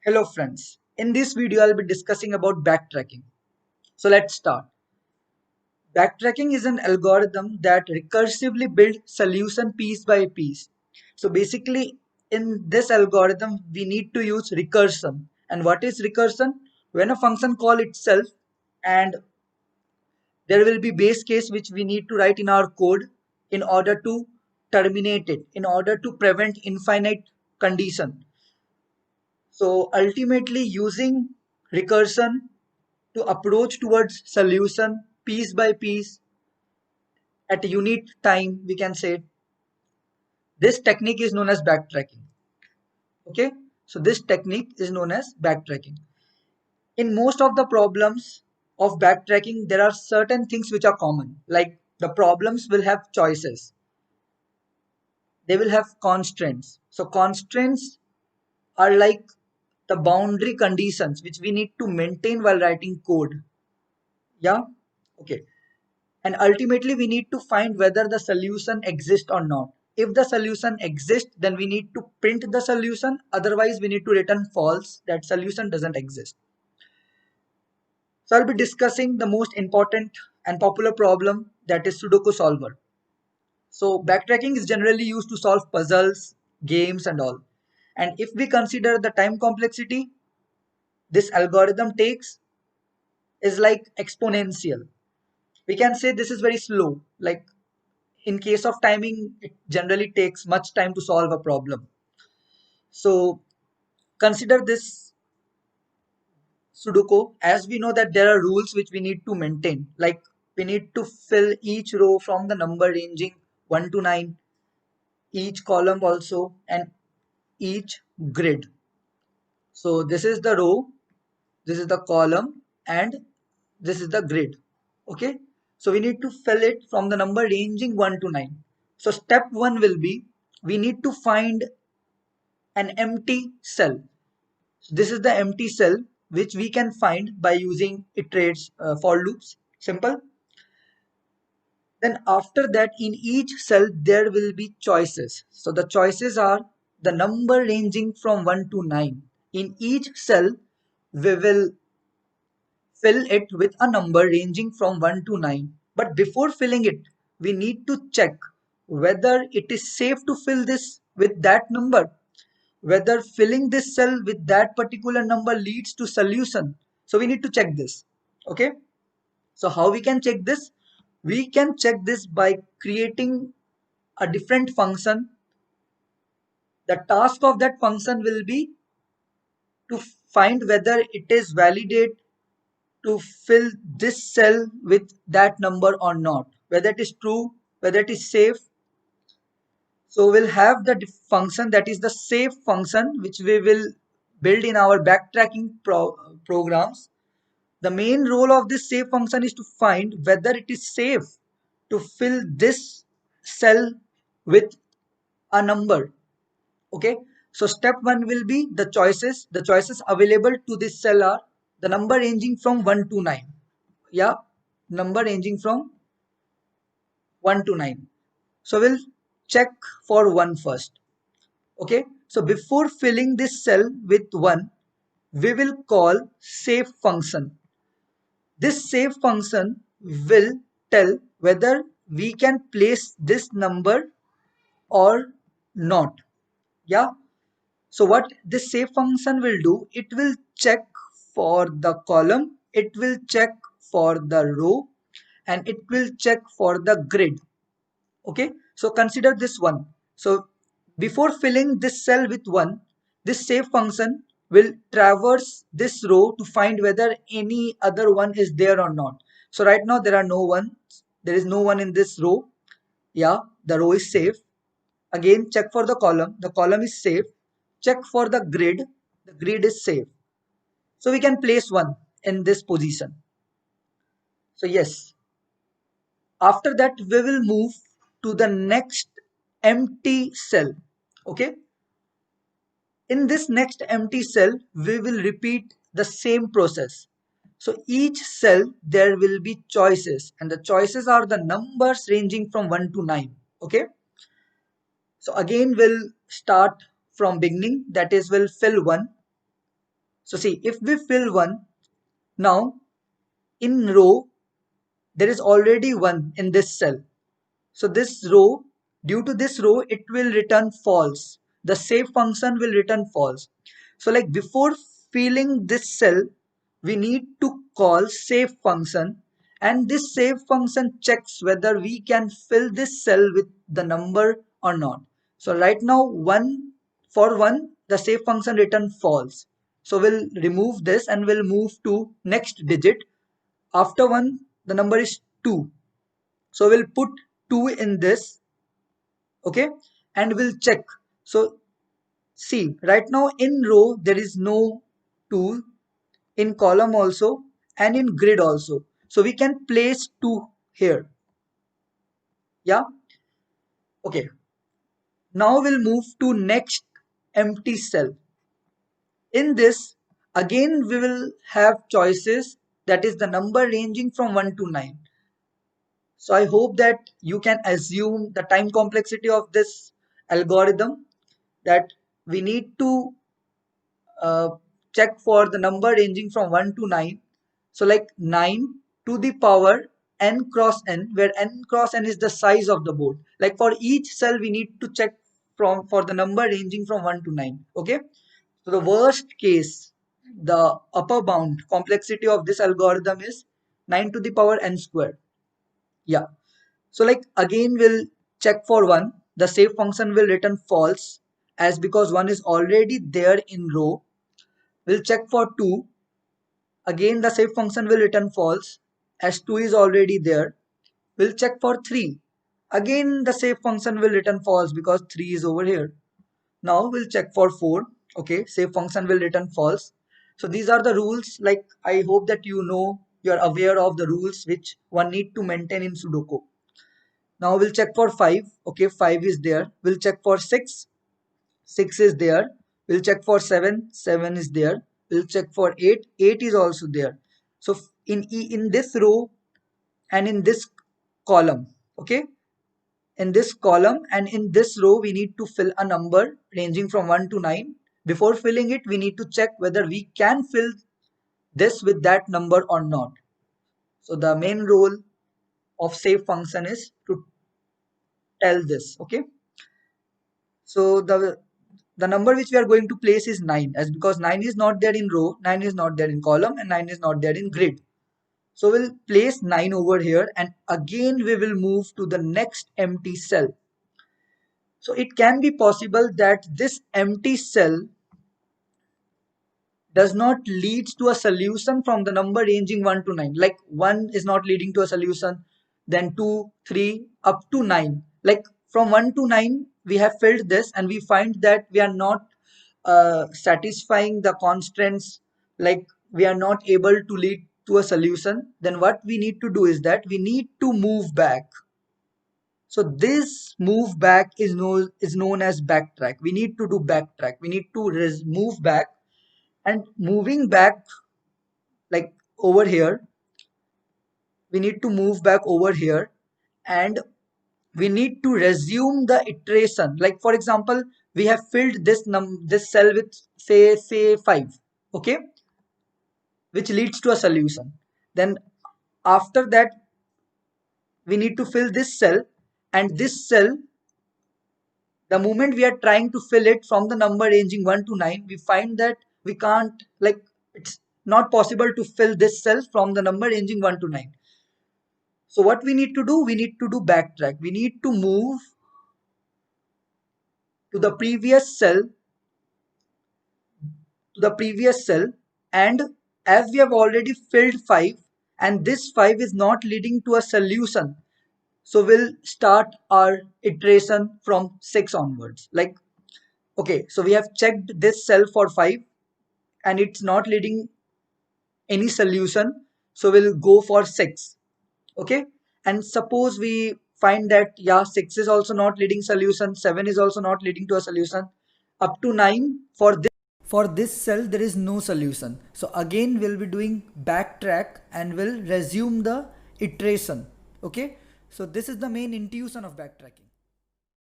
Hello friends, in this video I'll be discussing about backtracking. So let's start. Backtracking is an algorithm that recursively builds solution piece by piece. So basically in this algorithm we need to use recursion. And what is recursion? When a function call itself and there will be base case which we need to write in our code in order to terminate it, in order to prevent infinite condition. So ultimately using recursion to approach towards solution piece by piece at a unit time, we can say this technique is known as backtracking. Okay, so this technique is known as backtracking. In most of the problems of backtracking, there are certain things which are common, like the problems will have choices, they will have constraints. So constraints are like the boundary conditions which we need to maintain while writing code. Yeah, okay. And ultimately we need to find whether the solution exists or not. If the solution exists, then we need to print the solution, otherwise we need to return false, that solution doesn't exist. So I'll be discussing the most important and popular problem, that is Sudoku solver. So backtracking is generally used to solve puzzles, games and all. And if we consider the time complexity this algorithm takes is like exponential. We can say this is very slow, like in case of timing it generally takes much time to solve a problem. So consider this Sudoku, as we know that there are rules which we need to maintain, like we need to fill each row from the number ranging 1 to 9, each column also, and each grid. So this is the row, this is the column, and this is the grid. Okay, so we need to fill it from the number ranging 1 to 9. So step 1 will be we need to find an empty cell. This is the empty cell which we can find by using iterates for loops. Simple. Then after that, in each cell there will be choices. So the choices are the number ranging from 1 to 9. In each cell, we will fill it with a number ranging from 1 to 9. But before filling it, we need to check whether it is safe to fill this with that number, whether filling this cell with that particular number leads to solution. So we need to check this. Okay, so how we can check this? We can check this by creating a different function. The task of that function will be to find whether it is validate to fill this cell with that number or not, whether it is true, whether it is safe. So we'll have the function, that is the safe function, which we will build in our backtracking programs. The main role of this save function is to find whether it is safe to fill this cell with a number. Okay, so step 1 will be the choices. The choices available to this cell are the number ranging from 1 to 9. Yeah, number ranging from 1 to 9. So we'll check for 1 first. Okay, so before filling this cell with 1, we will call save function. This save function will tell whether we can place this number or not. Yeah, so what this save function will do, it will check for the column, it will check for the row, and it will check for the grid. Okay, so consider this one. So before filling this cell with 1, this save function will traverse this row to find whether any other one is there or not. So right now there are no one, there is no one in this row. Yeah, the row is safe. Again check for the column is safe. Check for the grid is safe. So we can place 1 in this position. So yes, after that we will move to the next empty cell. Okay, in this next empty cell we will repeat the same process. So each cell there will be choices, and the choices are the numbers ranging from 1 to 9. Okay, so again we'll start from beginning, that is we'll fill 1. So see, if we fill 1, now in row there is already 1 in this cell. So this row, due to this row, it will return false. The save function will return false. So like before filling this cell, we need to call save function, and this save function checks whether we can fill this cell with the number or not. So right now 1, for 1 the save function return false. So we'll remove this and we'll move to next digit. After 1 the number is 2. So we'll put 2 in this, okay, and we'll check. So see, right now in row there is no 2, in column also, and in grid also. So we can place 2 here. Yeah, okay. Now we'll move to next empty cell. In this, again we will have choices, that is the number ranging from 1 to 9. So I hope that you can assume the time complexity of this algorithm, that we need to uh, check for the number ranging from 1 to 9. So like 9 to the power n cross n, where n cross n is the size of the board. Like for each cell we need to check from for the number ranging from 1 to 9. Okay. So the worst case, the upper bound complexity of this algorithm is 9 to the power n square. Yeah. So like again we'll check for 1. The save function will return false, as because 1 is already there in row. We'll check for 2. Again the save function will return false, as 2 is already there. We'll check for 3. Again the save function will return false because 3 is over here. Now we'll check for 4. Okay, save function will return false. So these are the rules. Like I hope that you're aware of the rules which one need to maintain in Sudoku. Now we'll check for 5. Okay, 5 is there. We'll check for 6. 6 is there. We'll check for 7. 7 is there. We'll check for 8. 8 is also there. So in this row and in this column, okay, in this column and in this row we need to fill a number ranging from 1 to 9. Before filling it, we need to check whether we can fill this with that number or not. So the main role of save function is to tell this. Okay. So the number which we are going to place is 9, as because 9 is not there in row, 9 is not there in column, and 9 is not there in grid. So we'll place 9 over here, and again we will move to the next empty cell. So it can be possible that this empty cell does not lead to a solution from the number ranging 1 to 9. Like 1 is not leading to a solution, then 2, 3, up to 9. Like from 1 to 9, we have filled this and we find that we are not satisfying the constraints, like we are not able to lead to a solution. Then what we need to do is that we need to move back. So this move back is known as backtrack. We need to do backtrack. We need to move back, and moving back, like over here, we need to move back over here, and we need to resume the iteration. Like for example, we have filled this cell with say 5, okay, which leads to a solution. Then after that we need to fill this cell, and this cell, the moment we are trying to fill it from the number ranging 1 to 9, we find that we can't, like it's not possible to fill this cell from the number ranging 1 to 9. So what we need to do, we need to do backtrack. We need to move to the previous cell, and as we have already filled 5 and this 5 is not leading to a solution, so we'll start our iteration from 6 onwards. Like, okay, so we have checked this cell for 5 and it's not leading any solution, so we'll go for 6. Okay, and suppose we find that yeah, 6 is also not leading solution, 7 is also not leading to a solution, up to 9, for this cell there is no solution. So again we'll be doing backtrack and we'll resume the iteration. Okay, so this is the main intuition of backtracking.